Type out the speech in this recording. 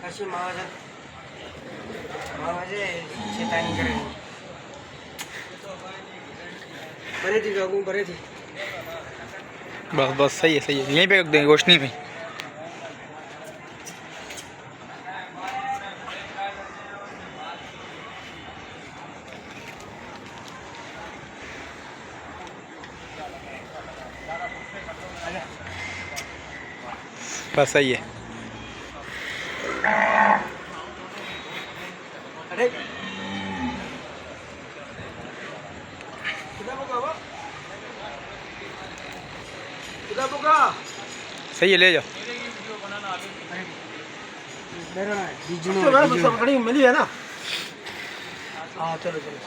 कशी मावाचं मावाचे शेतानी करे बरे थी गागू बरे थी। बस बस सही है यहीं पे रख देंगे रोशनी में। बस सही है। अरे सही है ले जाओ। बड़ी मिली है ना। हाँ चलो चलो।